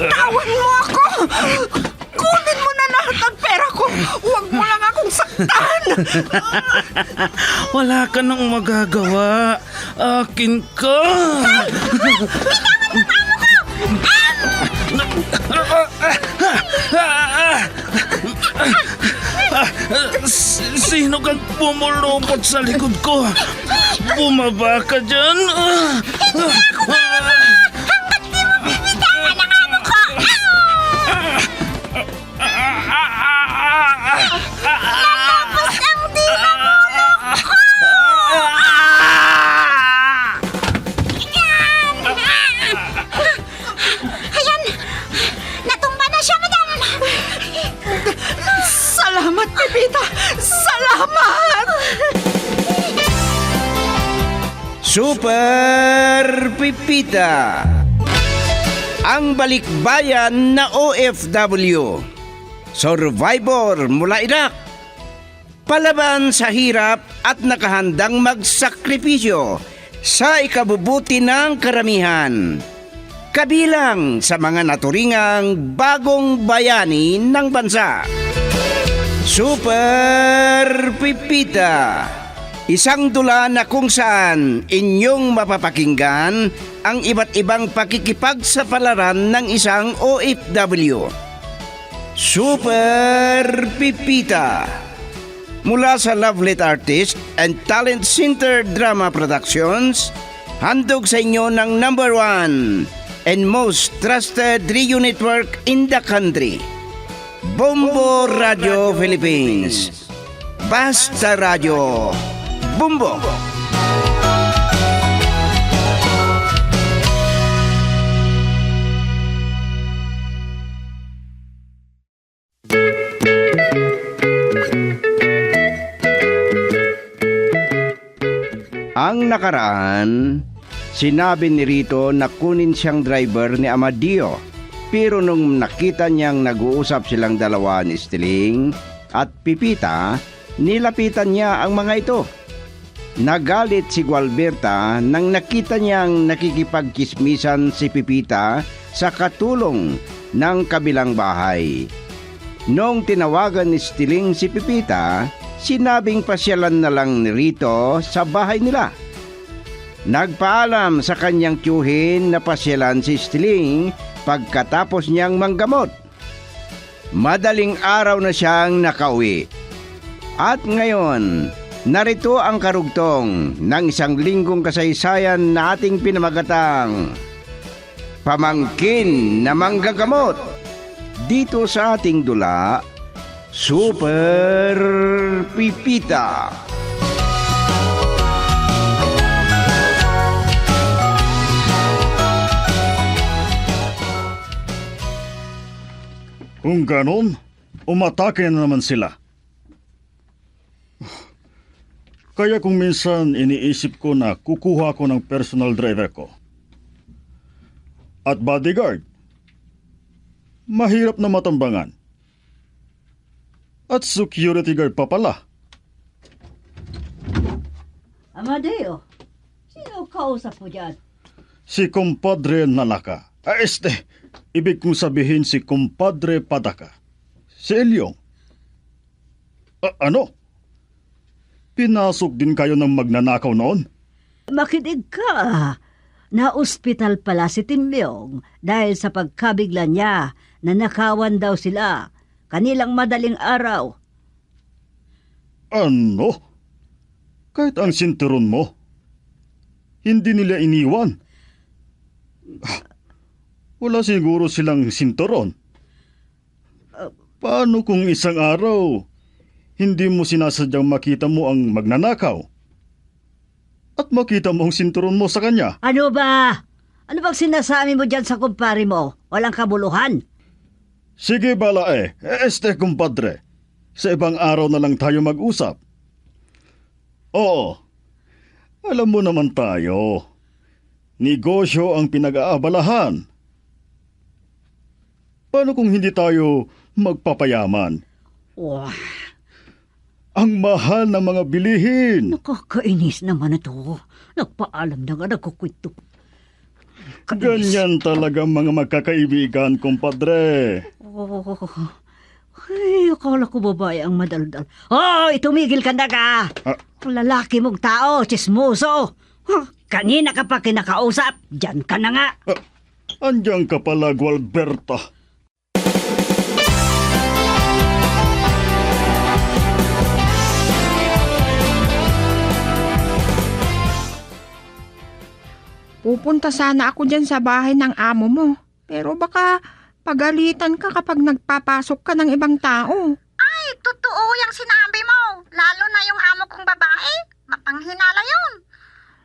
Bitawan mo ako! Kunin mo na lahat ng pera ko! Huwag mo lang akong saktan! Wala ka nang magagawa. Akin ka. Sino kang pumulupot sa likod ko? Bumaba ka dyan. Ayan! Natumba na siya, madam! Salamat, Pepita! Salamat! Super Pipita, ang balikbayan na OFW, survivor mula Iraq, palaban sa hirap at nakahandang magsakripisyo sa ikabubuti ng karamihan, kabilang sa mga naturingang bagong bayani ng bansa. Super Pipita, isang dula na kung saan inyong mapapakinggan ang iba't ibang pakikipagsapalaran ng isang OFW. Super Pipita, mula sa Lovelet Artist and Talent Center Drama Productions, handog sa inyo ng #1 and most trusted radio network in the country, Bombo Radio Philippines. Basta Radio Bombo. Ang nakaraan, sinabi ni Rito na kunin siyang driver ni Amadio. Pero nung nakita niyang nag-uusap silang dalawa ni Stiling at Pipita, nilapitan niya ang mga ito. Nagalit si Gualberta nang nakita niyang nakikipagkismisan si Pipita sa katulong ng kabilang bahay. Nung tinawagan ni Stiling si Pipita, sinabing pasyalan na lang ni Rito sa bahay nila. Nagpaalam sa kanyang tiyuhin na pasyalan si Stiling pagkatapos niyang manggamot. Madaling araw na siyang nakauwi. At ngayon, narito ang karugtong ng isang linggong kasaysayan na ating pinamagatang Pamangkin na Manggagamot, dito sa ating dula, Super Pipita. Kung ganon, umatake na naman sila. Kaya kung minsan iniisip ko na kukuha ko ng personal driver ko at bodyguard, mahirap na matambangan. At security guard pa pala. Amadeo, sino kausap mo dyan? Si Compadre Nalaka. Ibig kong sabihin si Compadre Padaka. Si Elyong. Ano? Pinasok din kayo ng magnanakaw noon? Makinig ka. Na-ospital pala si Timbyong dahil sa pagkabigla niya na nakawan daw sila kanilang madaling araw. Ano? Kahit ang sinturon mo, hindi nila iniwan. Wala siguro silang sinturon. Paano kung isang araw, hindi mo sinasadyang makita mo ang magnanakaw? At makita mo ang sinturon mo sa kanya? Ano ba? Ano bang sinasabi mo dyan sa kumpare mo? Walang kabuluhan? Sige bala compadre. Sa ibang araw na lang tayo mag-usap. Oo. Alam mo naman tayo. Negosyo ang pinag-aabalahan. Paano kung hindi tayo magpapayaman? Wah, Ang mahal ng mga bilihin. nakakainis naman ito. Nagpaalam na nga nagkukwento. Ganyan talaga mga magkakaibigan, kumpadre. Oh, ay, akala ko babae ang madaldal. Hoy, tumigil ka na ka! Ah. Lalaki mong tao, chismoso. Huh, kanina ka pa kinakausap, dyan ka na nga. Andiyan ka pala, Gualberta. Pupunta sana ako dyan sa bahay ng amo mo. Pero baka pagalitan ka kapag nagpapasok ka ng ibang tao. Ay, totoo yung sinabi mo. Lalo na yung amo kong babae. Mapanghinala yun.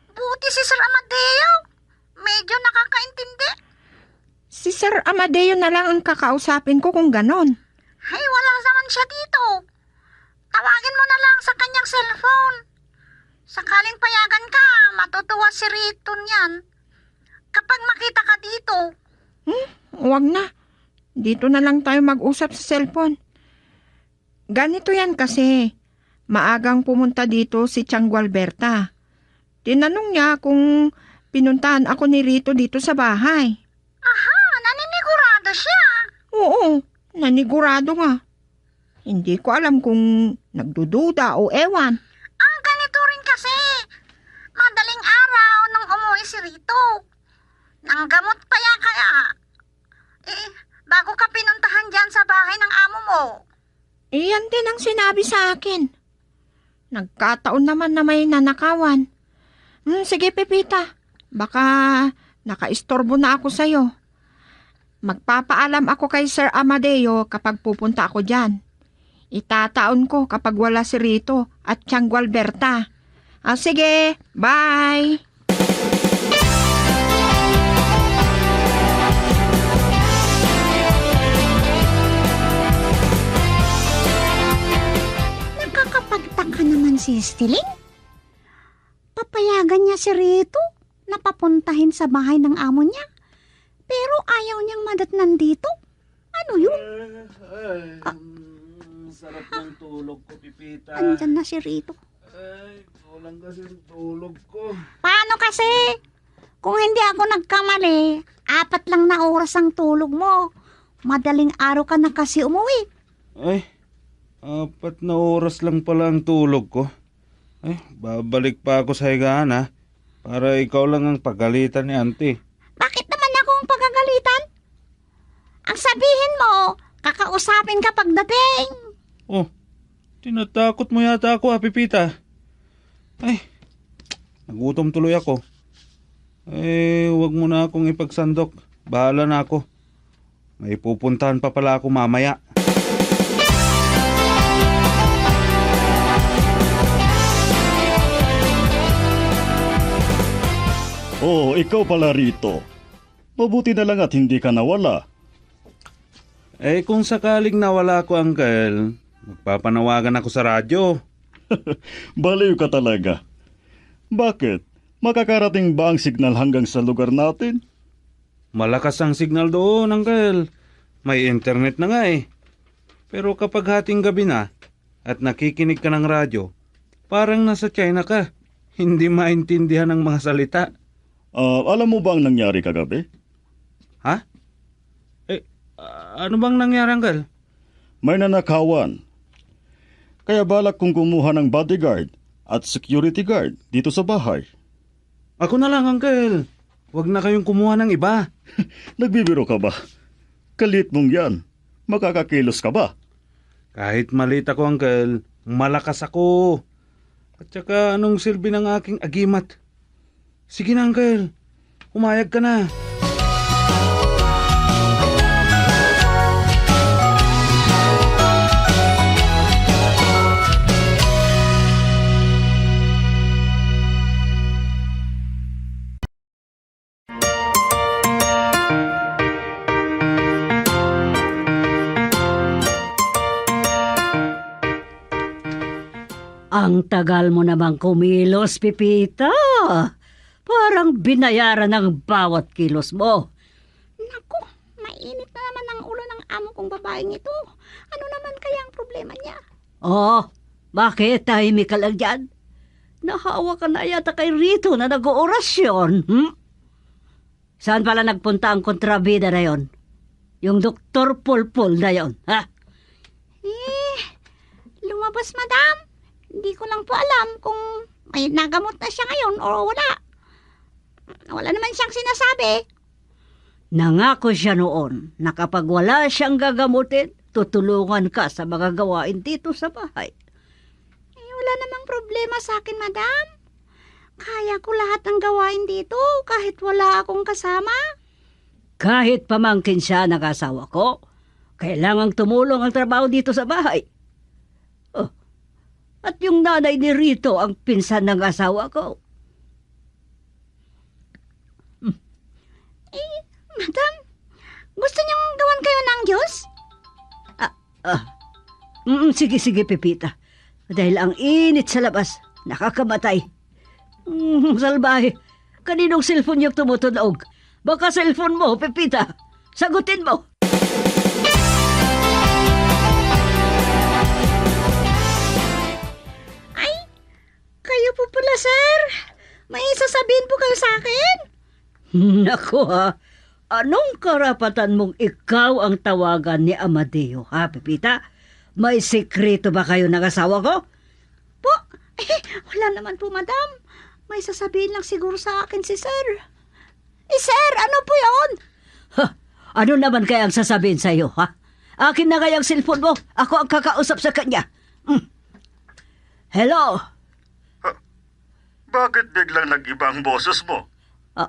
Buti si Sir Amadeo. Medyo nakakaintindi. Si Sir Amadeo na lang ang kakausapin ko kung ganon. Ay, wala naman siya dito. Tawagin mo na lang sa kanyang cellphone. Sakaling payagan ka, matutuwa si Rito niyan. Kapag makita ka dito. Huwag na. Dito na lang tayo mag-usap sa cellphone. Ganito yan kasi. Maagang pumunta dito si Tiang Gualberta. Tinanong niya kung pinuntahan ako ni Rito dito sa bahay. Aha, naninigurado siya. Oo, nanigurado nga. Hindi ko alam kung nagdududa o ewan. Ganito rin kasi. Madaling araw nung umuwi si Rito. Nanggamot pa yan kaya. Bago ka pinuntahan dyan sa bahay ng amo mo. Iyan din ang sinabi sa akin. Nagkataon naman na may nanakawan. Sige, Pepita. Baka nakaistorbo na ako sa'yo. Magpapaalam ako kay Sir Amadeo kapag pupunta ako dyan. Itataon ko kapag wala si Rito at Tiang Gualberta. Sige, bye! Nakakapagtaka naman si Stiling. Papayagan niya si Rito na papuntahin sa bahay ng amo niya. Pero ayaw niyang madatnan dito. Ano yun? Sarap ng tulog ko, Pipita. Andyan na si Rito. Ay, kulang kasi yung tulog ko. Paano kasi? Kung hindi ako nagkamali, 4 lang na oras ang tulog mo. Madaling araw ka na kasi umuwi. Ay, 4 na oras lang pala ang tulog ko. Ay, babalik pa ako sa higaan ha. Para ikaw lang ang pagalitan ni auntie. Bakit naman ako ang pagagalitan? Ang sabihin mo, kakausapin ka pagdating. Oh, tinatakot mo yata ako ha, Pipita. Ay, nagutom tuloy ako. Wag mo na akong ipagsandok. Bahala na ako. May pupuntahan pa pala ako mamaya. Oh, ikaw pala Rito. Mabuti na lang at hindi ka nawala. Kung sakaling nawala ko, Uncle, magpapanawagan ako sa radyo. Baliw ka talaga. Bakit? Makakarating ba ang signal hanggang sa lugar natin? Malakas ang signal doon, Uncle. May internet na nga eh. Pero kapag hating gabi na at nakikinig ka ng radyo, parang nasa China ka. Hindi maintindihan ang mga salita. Alam mo ba ang nangyari kagabi? Ha? Ano bang nangyari, Uncle? May nanakawan. Kaya balak kong kumuha ng bodyguard at security guard dito sa bahay. Ako na lang, Uncle. Huwag na kayong kumuha ng iba. Nagbibiro ka ba? Kalit mong yan. Makakakilos ka ba? Kahit malit ako, Uncle, malakas ako. At saka anong silbi ng aking agimat? Sige na, Uncle. Umayag ka na. Ang tagal mo namang kumilos, Pipita. Parang binayaran ng bawat kilos mo. Naku, mainit na naman ang ulo ng amo kong babaeng ito. Ano naman kaya ang problema niya? Oh, bakit tahimik ka lang dyan? Nahawa ka na yata kay Rito na nag-oorasyon, Saan pala nagpunta ang kontrabida na yon? Yung Dr. Pulpul na yon, ha? Lumabas, madam. Hindi ko lang po alam kung may nagamot na siya ngayon o wala. Wala naman siyang sinasabi. Nangako siya noon na kapag wala siyang gagamutin, tutulungan ka sa mga gawain dito sa bahay. Wala namang problema sa akin, madam. Kaya ko lahat ng gawain dito kahit wala akong kasama. Kahit pamangkin siya ng asawa ko, kailangang tumulong ang trabaho dito sa bahay. Oh, at yung nanay ni Rito ang pinsan ng asawa ko. Madam, gusto niyong gawan kayo ng Diyos? Sige, Pepita. Dahil ang init sa labas, nakakamatay. Salbahe, kaninong cellphone yung tumutunog? Baka cellphone mo, Pepita. Sagutin mo. Kayo po pala, sir. May sasabihin po kayo sa akin? Naku ha, anong karapatan mong ikaw ang tawagan ni Amadeo, ha, Pepita? May sikreto ba kayo ng asawa ko? Po, wala naman po, madam. May sasabihin lang siguro sa akin si sir. Sir, ano po yon? Ha, ano naman kaya ang sasabihin sa'yo, ha? Akin na kaya ang cellphone mo. Ako ang kakausap sa kanya. Hello? Bakit biglang nag-iba ang boses mo?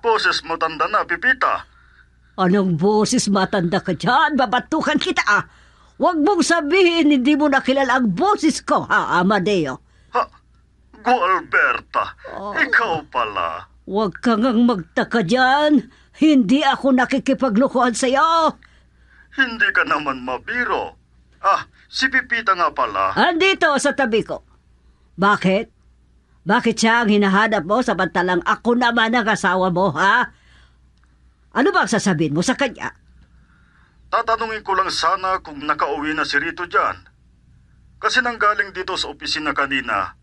Boses mo tanda na, Pipita. Anong boses matanda ka dyan? Babatukan kita, ah. Huwag mong sabihin hindi mo nakilala ang boses ko, ha, Amadeo. Gualberta, ikaw pala. Huwag kang magtaka dyan. Hindi ako nakikipaglukuhan sa'yo. Hindi ka naman mabiro. Si Pipita nga pala. Andito sa tabi ko. Bakit? Bakit siya ang hinahanap mo samantalang ako naman ang asawa mo, ha? Ano ba ang sasabihin mo sa kanya? Tatanungin ko lang sana kung nakauwi na si Rito dyan. Kasi nanggaling dito sa opisina kanina,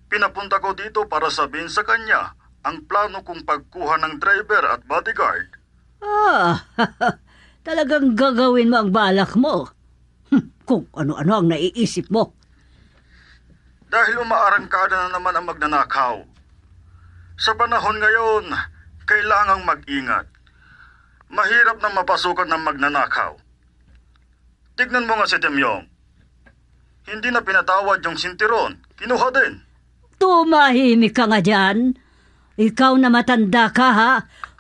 pinapunta ko dito para sabihin sa kanya ang plano kong pagkuha ng driver at bodyguard. Talagang gagawin mo ang balak mo. Kung ano-ano ang naiisip mo. Dahil umaarangkada na naman ang magnanakaw. Sa panahon ngayon, kailangang mag-ingat. Mahirap na mapasukan ng magnanakaw. Tignan mo nga si Temyong. Hindi na pinatawad yung sintiron. Kinuha din. Tumahimik ka nga dyan. Ikaw na matanda ka, ha?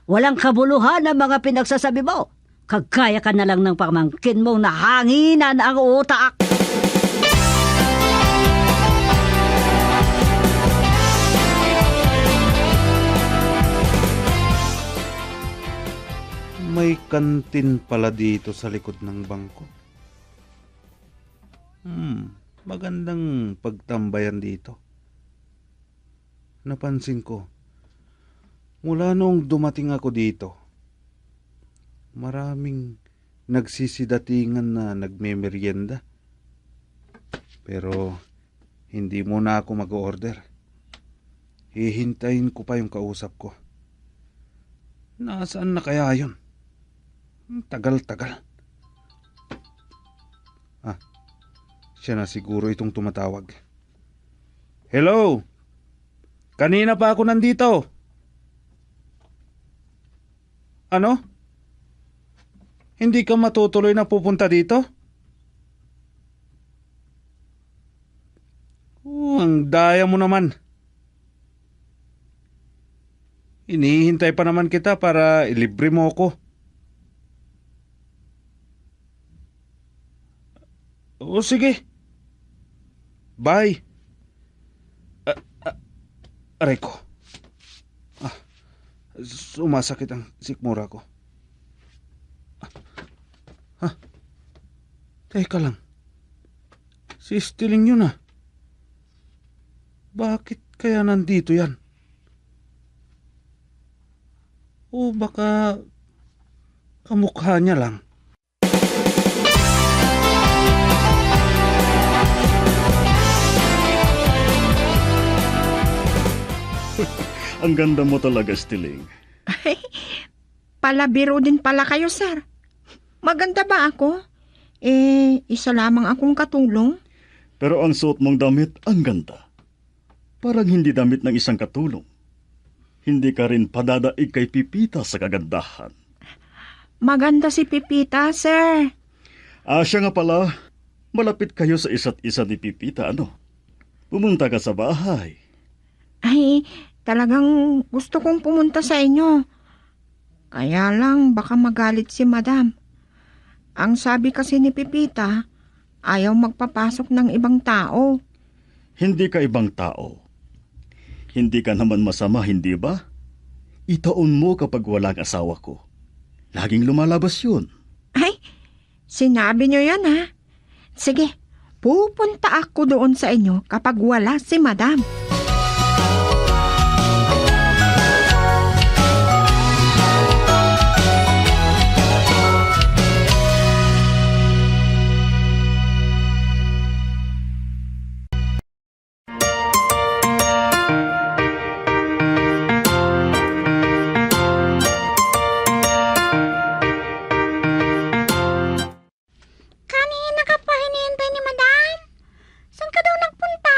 Walang kabuluhan ang mga pinagsasabi mo. Kagkaya ka na lang ng pamangkin mong nahanginan ang utak. May kantin pala dito sa likod ng bangko. Magandang pagtambayan dito. Napansin ko, mula noong dumating ako dito, maraming nagsisidatingan na nagmemeryenda. Pero hindi muna ako mag-order. Hihintayin ko pa yung kausap ko. Nasaan na kaya yun? Tagal-tagal. Siya na siguro itong tumatawag. Hello? Kanina pa ako nandito. Ano? Hindi ka matutuloy na pupunta dito? Ang daya mo naman. Inihintay pa naman kita para ilibre mo ako. O sige. Bye. Aray ko. Sumasakit ang sikmura ko. Teka lang. Si Stiling yun ah. Bakit kaya nandito yan? O baka kamukha niya lang. Ang ganda mo talaga, Stiling. palabiro din pala kayo, sir. Maganda ba ako? Isa lamang akong katulong. Pero ang suot mong damit, ang ganda. Parang hindi damit ng isang katulong. Hindi ka rin padadaig kay Pipita sa kagandahan. Maganda si Pipita, sir. Siya nga pala, malapit kayo sa isa't isa ni Pipita, ano? Pumunta ka sa bahay. Ay, talagang gusto kong pumunta sa inyo. Kaya lang baka magalit si madam. Ang sabi kasi ni Pipita, ayaw magpapasok ng ibang tao. Hindi ka ibang tao. Hindi ka naman masama, hindi ba? Itaon mo kapag walang asawa ko. Laging lumalabas yun. Ay, sinabi niyo yan ha. Sige, pupunta ako doon sa inyo kapag wala si madam. Kanina ka pa hinihintay ni Madam? Saan ka daw nagpunta?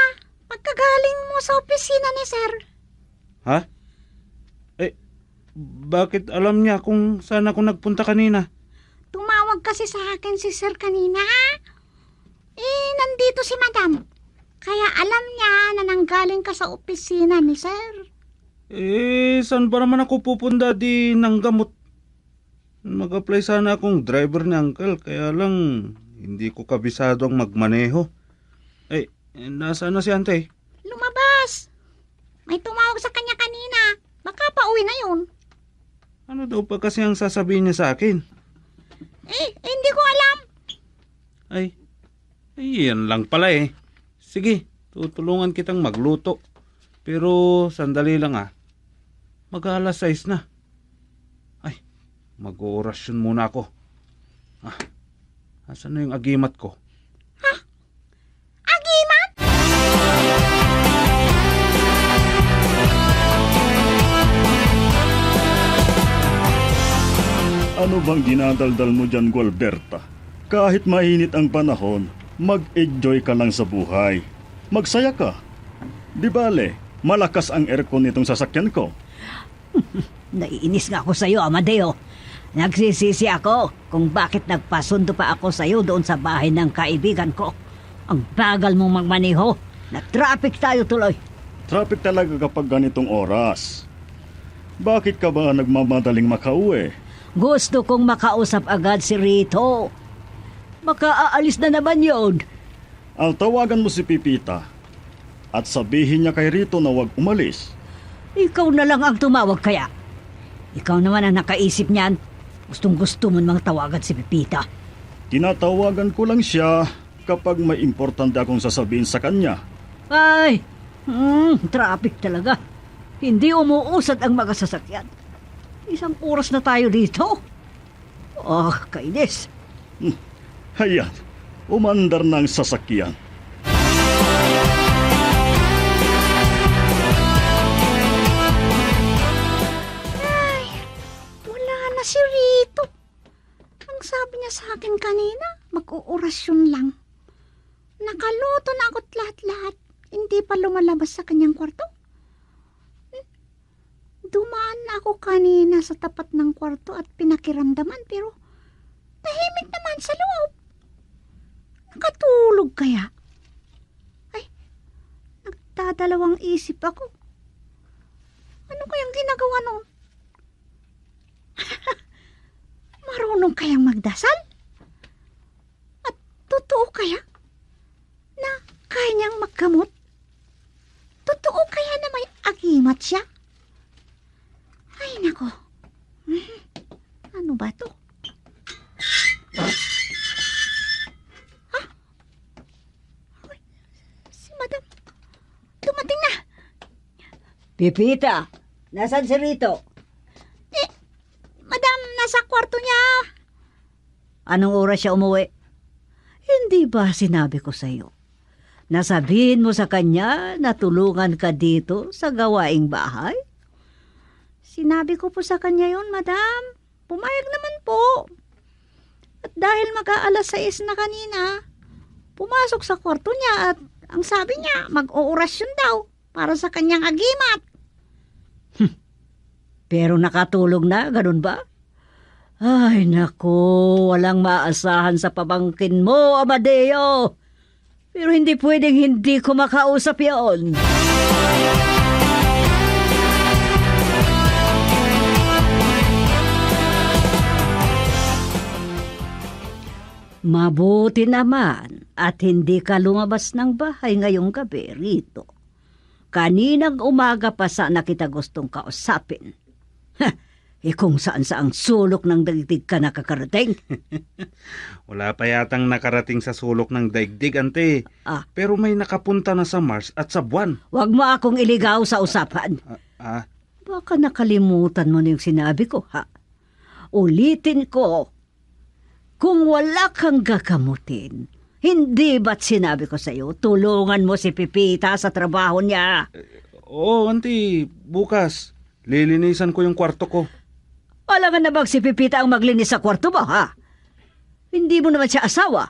Pagkagaling mo sa opisina ni Sir. Ha? Bakit alam niya kung saan ako nagpunta kanina? Tumawag kasi sa akin si Sir kanina. Nandito si Madam. Kaya alam niya na nanggaling ka sa opisina ni Sir. Saan ba naman ako pupunta di ng gamot? Mag-apply sana akong driver ni Uncle, kaya lang hindi ko kabisadong magmaneho. Nasaan na si Ante? Lumabas. May tumawag sa kanya kanina. Baka pauwi na yun. Ano daw pa kasi ang sasabihin niya sa akin? Hindi ko alam. Yan lang pala eh. Sige, tutulungan kitang magluto. Pero sandali lang Mag-alas 6 na. Mag-oorasyon muna ako. Asan na yung agimat ko? Agimat? Ano bang dinadaldal mo dyan, Gualberta? Kahit mainit ang panahon, mag-enjoy ka lang sa buhay. Magsaya ka. Di bale, malakas ang aircon nitong sasakyan ko. Naiinis nga ako sa'yo, Amadeo. Nagsisisi ako kung bakit nagpasundo pa ako sa'yo doon sa bahay ng kaibigan ko. Ang bagal mong magmaneho. Na-traffic tayo tuloy. Traffic talaga kapag ganitong oras. Bakit ka ba nagmamadaling makauwi? Gusto kong makausap agad si Rito. Makaaalis na naman yun. Ang tawagan mo si Pipita at sabihin niya kay Rito na huwag umalis. Ikaw na lang ang tumawag kaya. Ikaw naman ang nakaisip niyan. Gustong gusto mo namang tawagan si Pipita. Tinatawagan ko lang siya kapag may importante akong sasabihin sa kanya. Ay, traffic talaga. Hindi umuusad ang mga sasakyan. 1 oras na tayo dito. Kainis. Hayan, umandar ng sasakyan. Wala na si Rito. Ang sabi niya sa akin kanina, mag-uorasyon lang. Nakaluto na ako't lahat-lahat. Hindi pa lumalabas sa kanyang kwarto. Dumaan na ako kanina sa tapat ng kwarto at pinakiramdaman pero tahimik naman sa loob. Nakatulog kaya? Nagdadalawang isip ako. Ano kayang ginagawa noon? Marunong kayang magdasal? At totoo kaya na kaya niyang magkamot? Totoo kaya na may agimat siya? Ay, nako. Ano ba to? Si Madam. Dumating na. Pipita, nasan si Rito? Madam, nasa kwarto niya. Anong oras siya umuwi? Hindi ba sinabi ko sa iyo? Nasabihin mo sa kanya na tulungan ka dito sa gawaing bahay? Sinabi ko po sa kanya yun, Madam. pumayag naman po. At dahil mag-aalas 6 na kanina, pumasok sa kwarto niya at ang sabi niya, mag-oorasyon daw para sa kanyang agimat. Pero nakatulog na, ganun ba? Ay, nako, walang maasahan sa pamangkin mo, Amadeo. Pero hindi pwedeng hindi ko makausap yon. Mabuti naman at hindi ka lumabas ng bahay ngayong gabi rito. Kaninang umaga pa sana kita gustong kausapin. Kung saan saang sulok ng daigdig ka nakakarating. Wala pa yatang nakarating sa sulok ng daigdig, ante. Ah. Pero may nakapunta na sa Mars at sa buwan. Huwag mo akong iligaw sa usapan. Baka nakalimutan mo na yung sinabi ko, ha? Ulitin ko, kung wala kang gagamutin, hindi ba't sinabi ko sa'yo, tulungan mo si Pipita sa trabaho niya? Oo, ante. Bukas, lilinisan ko yung kwarto ko. Alam na bang si Pipita ang maglinis sa kwarto mo, ha? Hindi mo naman siya asawa.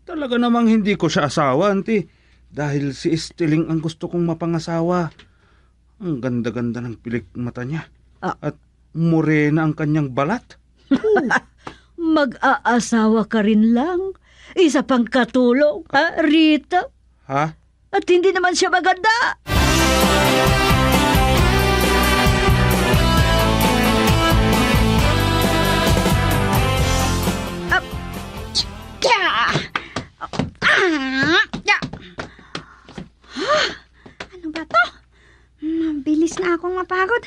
Talaga namang hindi ko siya asawa, ante. Dahil si Estiling ang gusto kong mapangasawa. Ang ganda-ganda ng pilik mata niya. At morena ang kanyang balat. Mag-aasawa ka rin lang. Isa pang katulong, ha, Rita? Ha? At hindi naman siya maganda. Ano ba to? Mabilis na akong mapagod.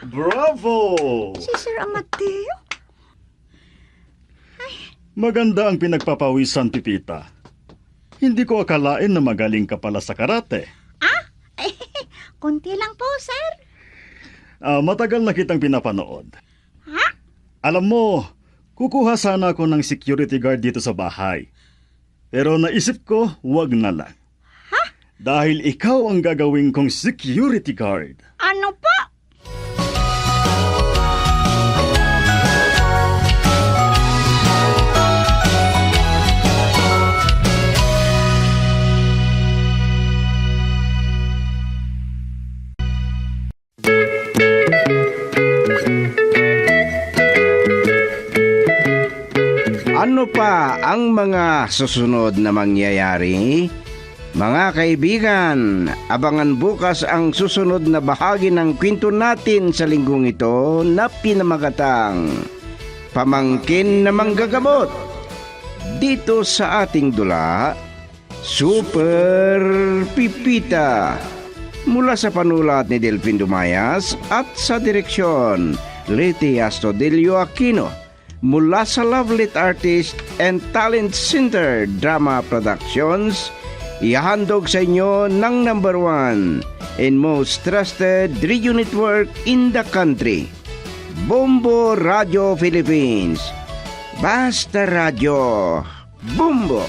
Bravo! Si Sir Amadeo? Maganda ang pinagpapawisan, Pipita. Hindi ko akalain na magaling ka pala sa karate. Kunti lang po, sir. Matagal na kitang pinapanood. Ha? Alam mo, kukuha sana ako ng security guard dito sa bahay. Pero naisip ko, wag na lang. Ha? Dahil ikaw ang gagawin kong security guard. Ano po? Ano pa ang mga susunod na mangyayari? Mga kaibigan, abangan bukas ang susunod na bahagi ng kwento natin sa linggong ito na pinamagatang Pamangkin na Manggagamot. Dito sa ating dula, Super Pipita. Mula sa panulat ni Delfin Dumayas at sa direksyon Leti Astudillo Aquino. Mula sa Lovelit Artist and Talent Center Drama Productions, ihahandog sa inyo ng #1 and most trusted radio network in the country, Bombo Radio Philippines. Basta Radio Bombo.